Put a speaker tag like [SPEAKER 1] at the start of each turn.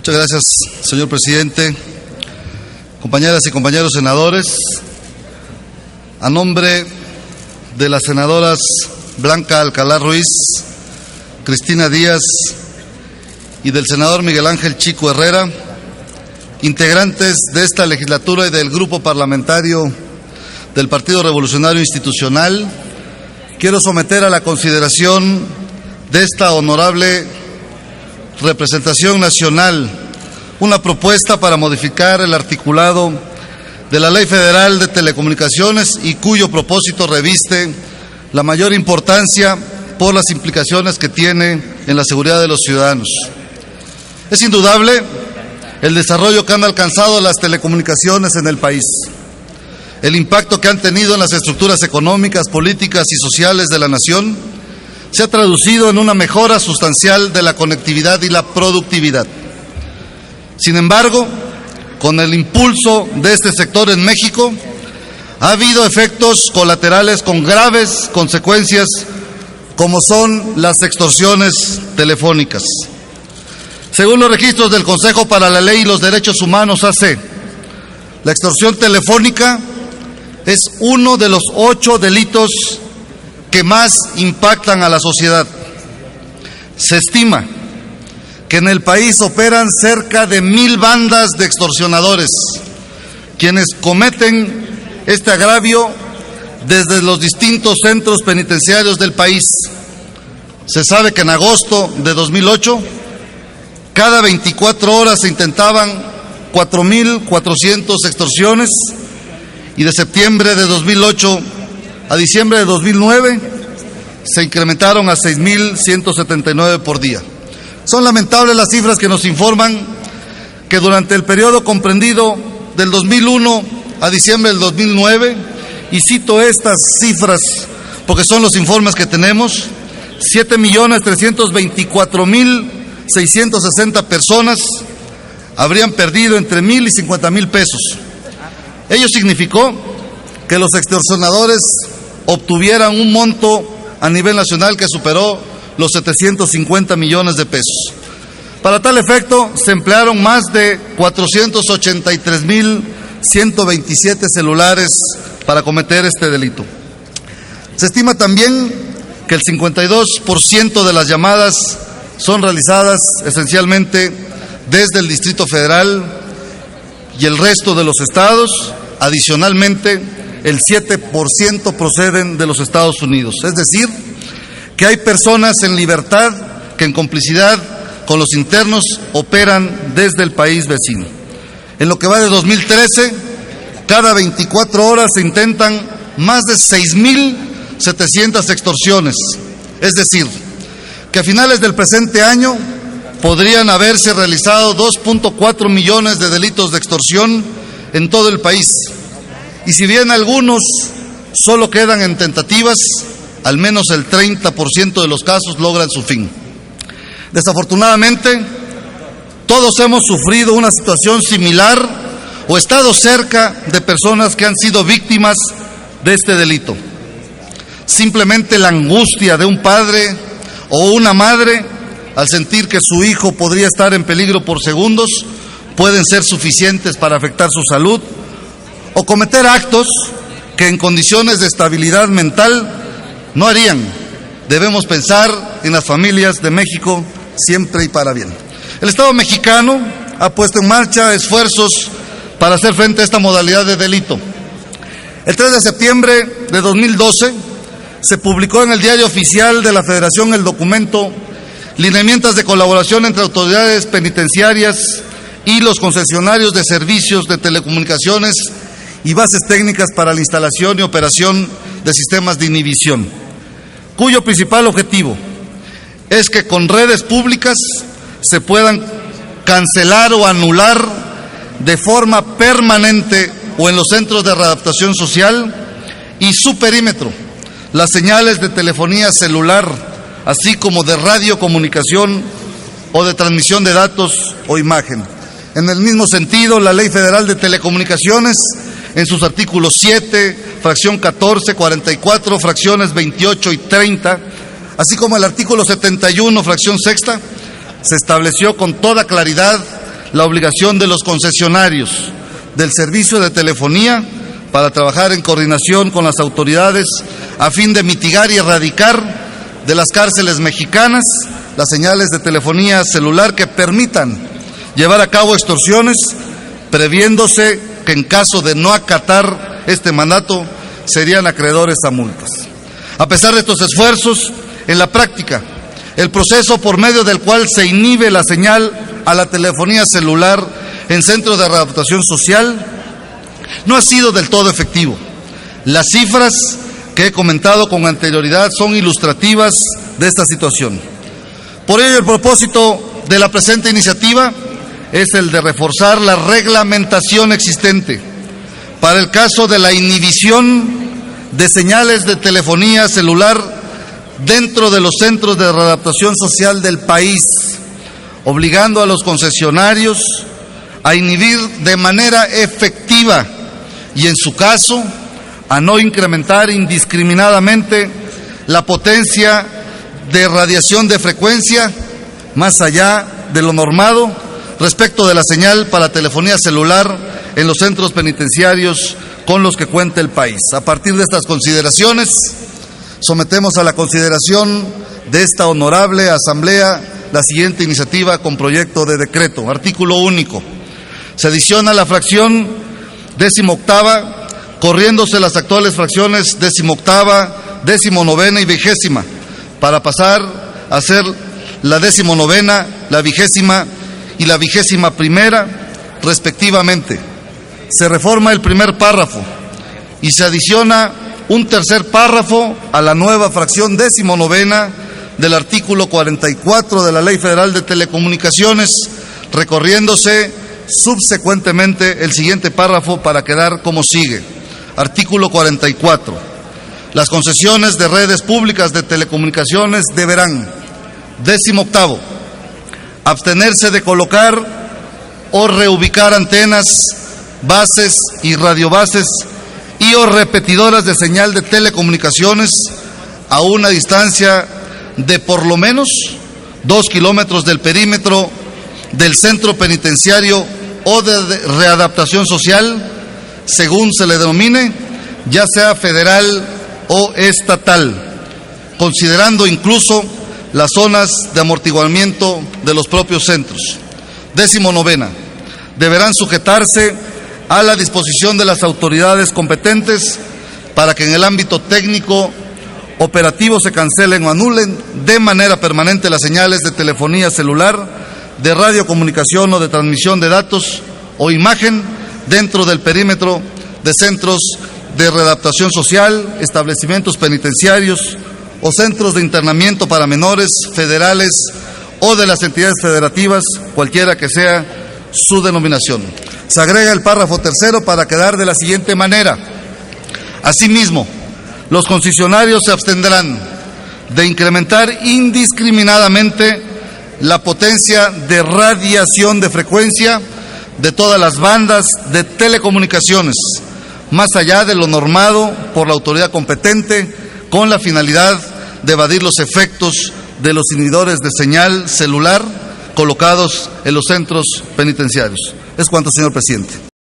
[SPEAKER 1] Muchas gracias, señor presidente. Compañeras y compañeros senadores, a nombre de las senadoras Blanca Alcalá Ruiz, Cristina Díaz y del senador Miguel Ángel Chico Herrera, integrantes de esta legislatura y del grupo parlamentario del Partido Revolucionario Institucional, quiero someter a la consideración de esta honorable representación nacional una propuesta para modificar el articulado de la Ley Federal de Telecomunicaciones y cuyo propósito reviste la mayor importancia por las implicaciones que tiene en la seguridad de los ciudadanos. Es indudable el desarrollo que han alcanzado las telecomunicaciones en el país, el impacto que han tenido en las estructuras económicas, políticas y sociales de la nación, se ha traducido en una mejora sustancial de la conectividad y la productividad. Sin embargo, con el impulso de este sector en México, ha habido efectos colaterales con graves consecuencias, como son las extorsiones telefónicas. Según los registros del Consejo para la Ley y los Derechos Humanos, AC, la extorsión telefónica es uno de los 8 delitos que más impactan a la sociedad. Se estima que en el país operan cerca de 1,000 bandas de extorsionadores, quienes cometen este agravio desde los distintos centros penitenciarios del país. Se sabe que en agosto de 2008, cada 24 horas se intentaban 4,400 extorsiones, y de septiembre de 2008 a diciembre de 2009 se incrementaron a 6,179 por día. Son lamentables las cifras que nos informan que durante el periodo comprendido del 2001 a diciembre del 2009, y cito estas cifras porque son los informes que tenemos, 7,324,660 personas habrían perdido entre 1,000 y 50,000 pesos. Ello significó que los extorsionadores obtuvieran un monto a nivel nacional que superó los 750 millones de pesos. Para tal efecto, se emplearon más de 483,127 celulares para cometer este delito. Se estima también que el 52% de las llamadas son realizadas esencialmente desde el Distrito Federal y el resto de los estados. Adicionalmente, el 7% proceden de los Estados Unidos. Es decir, que hay personas en libertad que en complicidad con los internos operan desde el país vecino. En lo que va de 2013, cada 24 horas se intentan más de 6,700 extorsiones. Es decir, que a finales del presente año podrían haberse realizado 2,4 millones de delitos de extorsión en todo el país. Y si bien algunos solo quedan en tentativas, al menos el 30% de los casos logran su fin. Desafortunadamente, todos hemos sufrido una situación similar o estado cerca de personas que han sido víctimas de este delito. Simplemente la angustia de un padre o una madre al sentir que su hijo podría estar en peligro por segundos pueden ser suficientes para afectar su salud o cometer actos que en condiciones de estabilidad mental no harían. Debemos pensar en las familias de México siempre y para bien. El Estado mexicano ha puesto en marcha esfuerzos para hacer frente a esta modalidad de delito. El 3 de septiembre de 2012 se publicó en el Diario Oficial de la Federación el documento Lineamientos de colaboración entre autoridades penitenciarias y los concesionarios de servicios de telecomunicaciones y bases técnicas para la instalación y operación de sistemas de inhibición, cuyo principal objetivo es que con redes públicas se puedan cancelar o anular de forma permanente o en los centros de readaptación social y su perímetro las señales de telefonía celular, así como de radiocomunicación o de transmisión de datos o imagen. En el mismo sentido, la Ley Federal de Telecomunicaciones, en sus artículos 7, fracción 14, 44, fracciones 28 y 30, así como el artículo 71, fracción sexta, se estableció con toda claridad la obligación de los concesionarios del servicio de telefonía para trabajar en coordinación con las autoridades a fin de mitigar y erradicar de las cárceles mexicanas las señales de telefonía celular que permitan llevar a cabo extorsiones, previéndose que en caso de no acatar este mandato serían acreedores a multas. A pesar de estos esfuerzos, en la práctica, el proceso por medio del cual se inhibe la señal a la telefonía celular en centros de readaptación social no ha sido del todo efectivo. Las cifras que he comentado con anterioridad son ilustrativas de esta situación. Por ello, el propósito de la presente iniciativa es el de reforzar la reglamentación existente para el caso de la inhibición de señales de telefonía celular dentro de los centros de readaptación social del país, obligando a los concesionarios a inhibir de manera efectiva y, en su caso, a no incrementar indiscriminadamente la potencia de radiación de frecuencia más allá de lo normado respecto de la señal para telefonía celular en los centros penitenciarios con los que cuenta el país. A partir de estas consideraciones, sometemos a la consideración de esta honorable Asamblea la siguiente iniciativa con proyecto de decreto. Artículo único. Se adiciona la fracción 18ª, corriéndose las actuales fracciones 18ª, 19ª y 20ª, para pasar a ser la 19ª, la 20ª y la 21ª, respectivamente. Se reforma el primer párrafo y se adiciona un tercer párrafo a la nueva fracción 19ª del artículo 44 de la Ley Federal de Telecomunicaciones, recorriéndose subsecuentemente el siguiente párrafo para quedar como sigue. Artículo 44. Las concesiones de redes públicas de telecomunicaciones deberán, 18º, abstenerse de colocar o reubicar antenas, bases y radiobases y o repetidoras de señal de telecomunicaciones a una distancia de por lo menos 2 kilómetros del perímetro del centro penitenciario o de readaptación social, según se le denomine, ya sea federal o estatal, considerando incluso las zonas de amortiguamiento de los propios centros. 19ª. Deberán sujetarse a la disposición de las autoridades competentes para que en el ámbito técnico operativo se cancelen o anulen de manera permanente las señales de telefonía celular, de radiocomunicación o de transmisión de datos o imagen dentro del perímetro de centros de readaptación social, establecimientos penitenciarios o centros de internamiento para menores federales o de las entidades federativas, cualquiera que sea su denominación. Se agrega el párrafo tercero para quedar de la siguiente manera. Asimismo, los concesionarios se abstendrán de incrementar indiscriminadamente la potencia de radiación de frecuencia de todas las bandas de telecomunicaciones, más allá de lo normado por la autoridad competente, con la finalidad de evadir los efectos de los inhibidores de señal celular colocados en los centros penitenciarios. Es cuanto, señor presidente.